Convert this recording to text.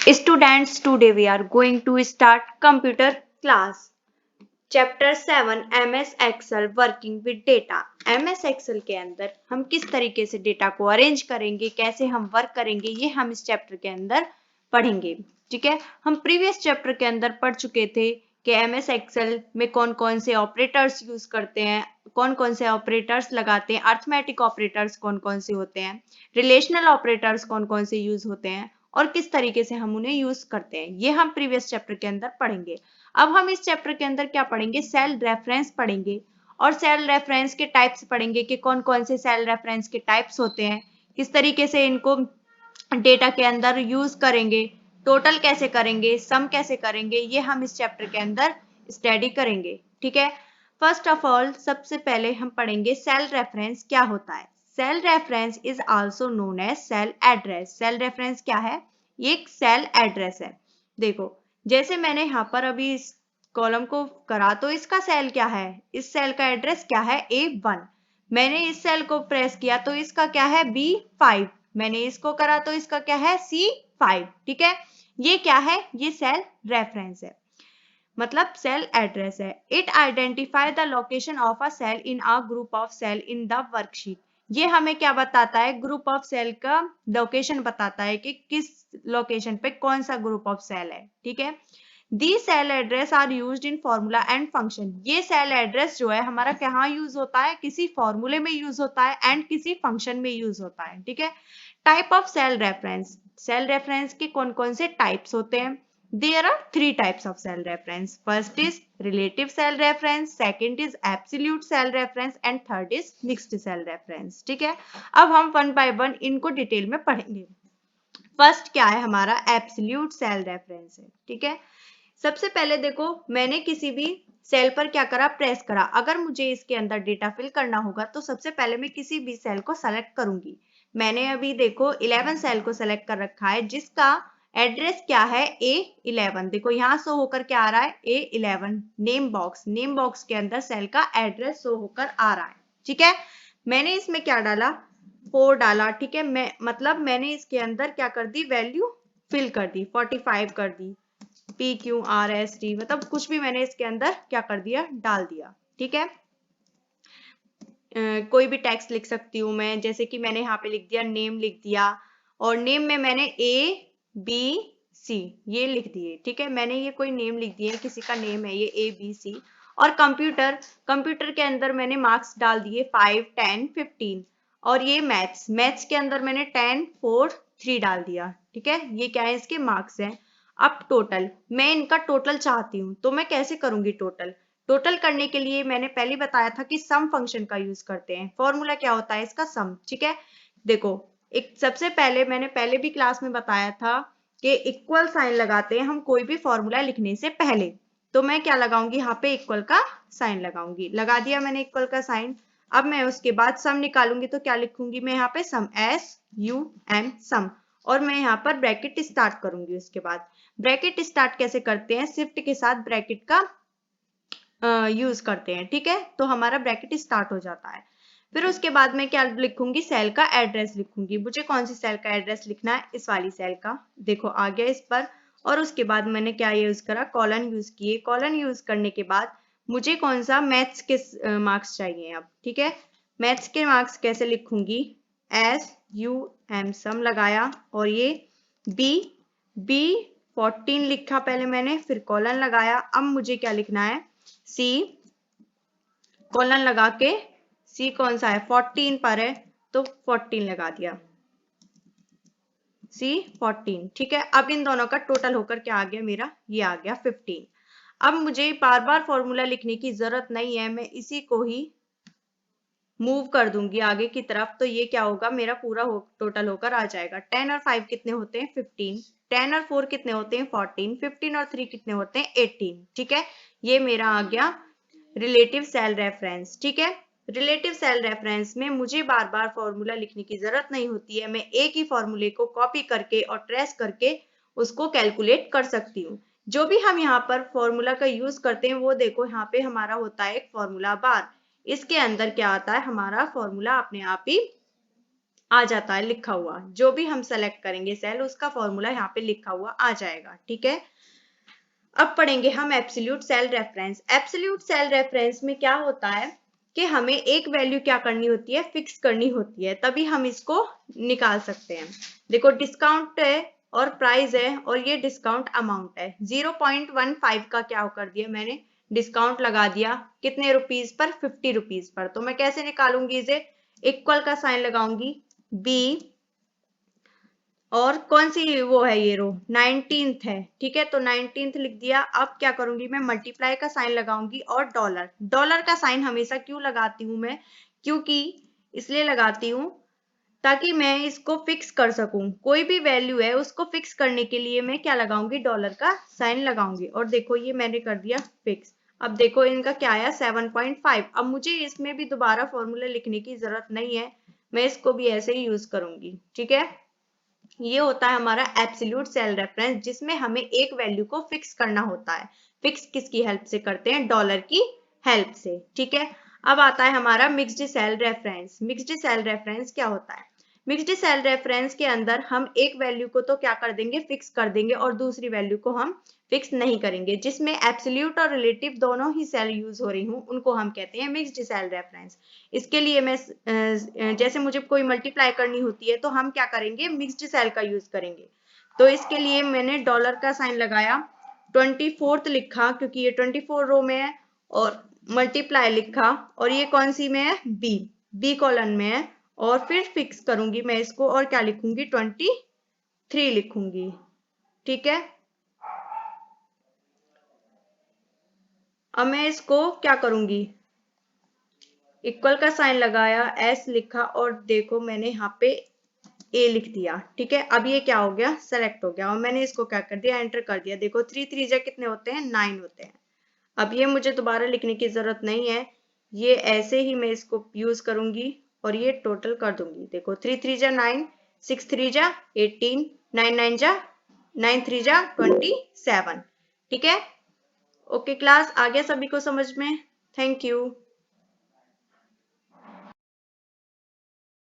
Students, today we are going to start computer class. Chapter 7 MS Excel Working with Data. MS Excel के अंदर हम किस तरीके से डेटा को अरेंज करेंगे, कैसे हम वर्क करेंगे, ये हम इस चैप्टर के अंदर पढ़ेंगे. ठीक है, हम प्रीवियस चैप्टर के अंदर पढ़ चुके थे कि एमएस एक्सेल में कौन कौन से ऑपरेटर्स यूज करते हैं, कौन कौन से ऑपरेटर्स लगाते हैं, अर्थमेटिक ऑपरेटर्स कौन कौन से होते हैं, रिलेशनल ऑपरेटर्स कौन कौन से यूज होते हैं और किस तरीके से हम उन्हें यूज करते हैं. ये हम प्रीवियस चैप्टर के अंदर पढ़ेंगे. अब हम इस चैप्टर के अंदर क्या पढ़ेंगे, सेल रेफरेंस पढ़ेंगे और सेल रेफरेंस के टाइप्स पढ़ेंगे कि कौन कौन से सेल रेफरेंस के टाइप्स होते हैं, किस तरीके से इनको डेटा के अंदर यूज करेंगे, टोटल कैसे करेंगे, सम कैसे करेंगे, ये हम इस चैप्टर के अंदर स्टडी करेंगे. ठीक है, फर्स्ट ऑफ ऑल सबसे पहले हम पढ़ेंगे सेल रेफरेंस क्या होता है. Cell reference is also known as cell address. Cell reference क्या है, ये एक सेल एड्रेस है. देखो, जैसे मैंने यहाँ पर अभी इस कॉलम को करा तो इसका सेल क्या है, इस सेल का एड्रेस क्या है A1. मैंने इस सेल को प्रेस किया तो इसका क्या है B5. मैंने इसको करा तो इसका क्या है C5. ठीक है, ये क्या है, ये सेल रेफरेंस है, मतलब सेल एड्रेस है. It identify the location of a cell in a group of cell in the worksheet. ये हमें क्या बताता है, ग्रुप ऑफ सेल का लोकेशन बताता है कि किस लोकेशन पे कौन सा ग्रुप ऑफ सेल है. ठीक है, the cell address are used in formula and function. ये सेल एड्रेस जो है हमारा कहाँ यूज होता है, किसी फॉर्मूले में यूज होता है एंड किसी फंक्शन में यूज होता है. ठीक है, type of cell reference. Cell reference के कौन कौन से टाइप्स होते हैं. There are three types of cell reference. First is relative cell reference, second is absolute cell reference and third is mixed cell reference. ठीक है, अब हम वन बाय वन इनको डिटेल में पढ़ेंगे. फर्स्ट क्या है हमारा, एब्सोल्यूट सेल रेफरेंस है. ठीक है, सबसे पहले देखो, मैंने किसी भी सेल पर क्या करा, प्रेस करा. अगर मुझे इसके अंदर डेटा फिल करना होगा तो सबसे पहले मैं किसी भी सेल को सेलेक्ट करूंगी. मैंने अभी देखो 11 सेल को सेलेक्ट कर रखा है जिसका एड्रेस क्या है A11. देखो यहाँ शो होकर क्या आ रहा है A11. Name box, name box के अंदर सेल का एड्रेस शो होकर आ रहा है. ठीक है, मैंने इसमें क्या डाला, 4 डाला. ठीक है, मैं मतलब मैंने इसके अंदर क्या कर दी, वैल्यू फिल कर दी, 45 कर दी, PQRST मतलब कुछ भी मैंने इसके अंदर क्या कर दिया, डाल दिया. ठीक है, कोई भी टेक्स्ट लिख सकती हूँ मैं, जैसे कि मैंने यहाँ पे लिख दिया, नेम लिख दिया और नेम में मैंने ABC ये लिख दिए. ठीक है, मैंने ये कोई नेम लिख दिए, किसी का नेम है ये ABC. और कंप्यूटर, कंप्यूटर के अंदर मैंने मार्क्स डाल दिए 5, 10, 15. और ये मैथ्स, मैथ्स के अंदर मैंने 10, 4, 3 डाल दिया. ठीक है, ये क्या है, इसके मार्क्स हैं. अब टोटल, मैं इनका टोटल चाहती हूँ तो मैं कैसे करूंगी टोटल. टोटल करने के लिए मैंने पहले बताया था कि सम फंक्शन का यूज करते हैं. फॉर्मूला क्या होता है इसका, सम. ठीक है, देखो एक सबसे पहले मैंने पहले भी क्लास में बताया था कि इक्वल साइन लगाते हैं हम कोई भी फॉर्मूला लिखने से पहले. तो मैं क्या लगाऊंगी, यहाँ पे इक्वल का साइन लगाऊंगी. लगा दिया मैंने इक्वल का साइन. अब मैं उसके बाद सम निकालूंगी तो क्या लिखूंगी मैं यहाँ पे, सम, SUM सम. और मैं यहाँ पर ब्रैकेट स्टार्ट करूंगी. उसके बाद ब्रैकेट स्टार्ट कैसे करते हैं, शिफ्ट के साथ ब्रैकेट का यूज करते हैं. ठीक है, तो हमारा ब्रैकेट स्टार्ट हो जाता है. फिर उसके बाद मैं क्या लिखूंगी, सेल का एड्रेस लिखूंगी. मुझे कौन सी सेल का एड्रेस लिखना है, इस वाली सेल का. देखो आ गया इस पर. और उसके बाद मैंने क्या यूज करा, कॉलन यूज किए. कॉलन यूज करने के बाद मुझे कौन सा मैथ्स के मार्क्स चाहिए अब. ठीक है, मैथ्स के मार्क्स कैसे लिखूंगी, SUM सम लगाया और ये B14 लिखा पहले मैंने, फिर कॉलन लगाया. अब मुझे क्या लिखना है, C कॉलन लगा के, C कौन सा है, 14 पर है तो 14 लगा दिया, C14. ठीक है, अब इन दोनों का टोटल होकर क्या आ गया मेरा, ये आ गया 15. अब मुझे बार बार फॉर्मूला लिखने की जरूरत नहीं है, मैं इसी को ही मूव कर दूंगी आगे की तरफ. तो ये क्या होगा, मेरा पूरा टोटल होकर आ जाएगा. 10 और 5 कितने होते हैं, 15. 10 और 4 कितने होते हैं, 14. 15 और 3 कितने होते हैं, 18. ठीक है, ये मेरा आ गया रिलेटिव सेल रेफरेंस. ठीक है, रिलेटिव सेल रेफरेंस में मुझे बार बार फॉर्मूला लिखने की जरूरत नहीं होती है. मैं एक ही फॉर्मूले को कॉपी करके और ट्रेस करके उसको कैलकुलेट कर सकती हूँ. जो भी हम यहाँ पर फॉर्मूला का यूज करते हैं वो देखो यहाँ पे हमारा होता है एक फॉर्मूला बार. इसके अंदर क्या आता है, हमारा फॉर्मूला अपने आप ही आ जाता है लिखा हुआ, जो भी हम सेलेक्ट करेंगे सेल उसका फॉर्मूला यहाँ पे लिखा हुआ आ जाएगा। ठीक है, अब पढ़ेंगे हम absolute cell reference. Absolute cell reference में क्या होता है कि हमें एक वैल्यू क्या करनी होती है, फिक्स करनी होती है, तभी हम इसको निकाल सकते हैं। देखो डिस्काउंट है और प्राइस है और ये डिस्काउंट अमाउंट है। 0.15 का क्या कर दिया मैंने, डिस्काउंट लगा दिया कितने रुपीज पर, 50 रुपीज पर। तो मैं कैसे निकालूंगी इसे, इक्वल का साइन लगाऊंगी बी और कौन सी वो है ये रो 19th है। ठीक है, तो 19th लिख दिया। अब क्या करूंगी मैं, मल्टीप्लाई का साइन लगाऊंगी और डॉलर। डॉलर का साइन हमेशा क्यों लगाती हूं मैं, क्योंकि इसलिए लगाती हूं ताकि मैं इसको फिक्स कर सकूं। कोई भी वैल्यू है उसको फिक्स करने के लिए मैं क्या लगाऊंगी, डॉलर का साइन लगाऊंगी। और देखो ये मैंने कर दिया फिक्स। अब देखो इनका क्या आया 7.5। अब मुझे इसमें भी दोबारा फॉर्मूला लिखने की जरूरत नहीं है, मैं इसको भी ऐसे ही यूज करूंगी। ठीक है, ये होता है हमारा एब्सोल्यूट सेल रेफरेंस, जिसमें हमें एक वैल्यू को फिक्स करना होता है। फिक्स किसकी हेल्प से करते हैं, डॉलर की हेल्प से। ठीक है, अब आता है हमारा mixed cell reference. Mixed cell reference क्या होता है, मिक्स्ड सेल रेफरेंस के अंदर हम एक वैल्यू को तो क्या कर देंगे, फिक्स कर देंगे और दूसरी वैल्यू को हम फिक्स नहीं करेंगे। जिसमें एब्सोल्यूट और रिलेटिव दोनों ही सेल यूज हो रही हूँ उनको हम कहते हैं मिक्स्ड सेल रेफरेंस। इसके लिए मैं जैसे मुझे कोई मल्टीप्लाई करनी होती है तो हम क्या करेंगे, मिक्स्ड सेल का यूज करेंगे। तो इसके लिए मैंने डॉलर का साइन लगाया, 24th लिखा क्योंकि ये 24 रो में है, और मल्टीप्लाई लिखा और ये कौन सी में है, बी, बी कॉलन में है। और फिर फिक्स करूंगी मैं इसको और क्या लिखूंगी, 23 लिखूंगी। ठीक है, अब मैं इसको क्या करूंगी, इक्वल का साइन लगाया, एस लिखा और देखो मैंने यहाँ पे ए लिख दिया। ठीक है, अब ये क्या हो गया, सेलेक्ट हो गया और मैंने इसको क्या कर दिया, एंटर कर दिया। देखो 3 3 जा कितने होते हैं, 9 होते हैं। अब ये मुझे दोबारा लिखने की जरूरत नहीं है, ये ऐसे ही मैं इसको यूज करूंगी और ये टोटल कर दूंगी। देखो 3 3 जा 9, 6 3 जा 18, 9 9 जा 9 3 जा 27। ठीक है, ओके क्लास, आ गया सभी को समझ में। Thank you.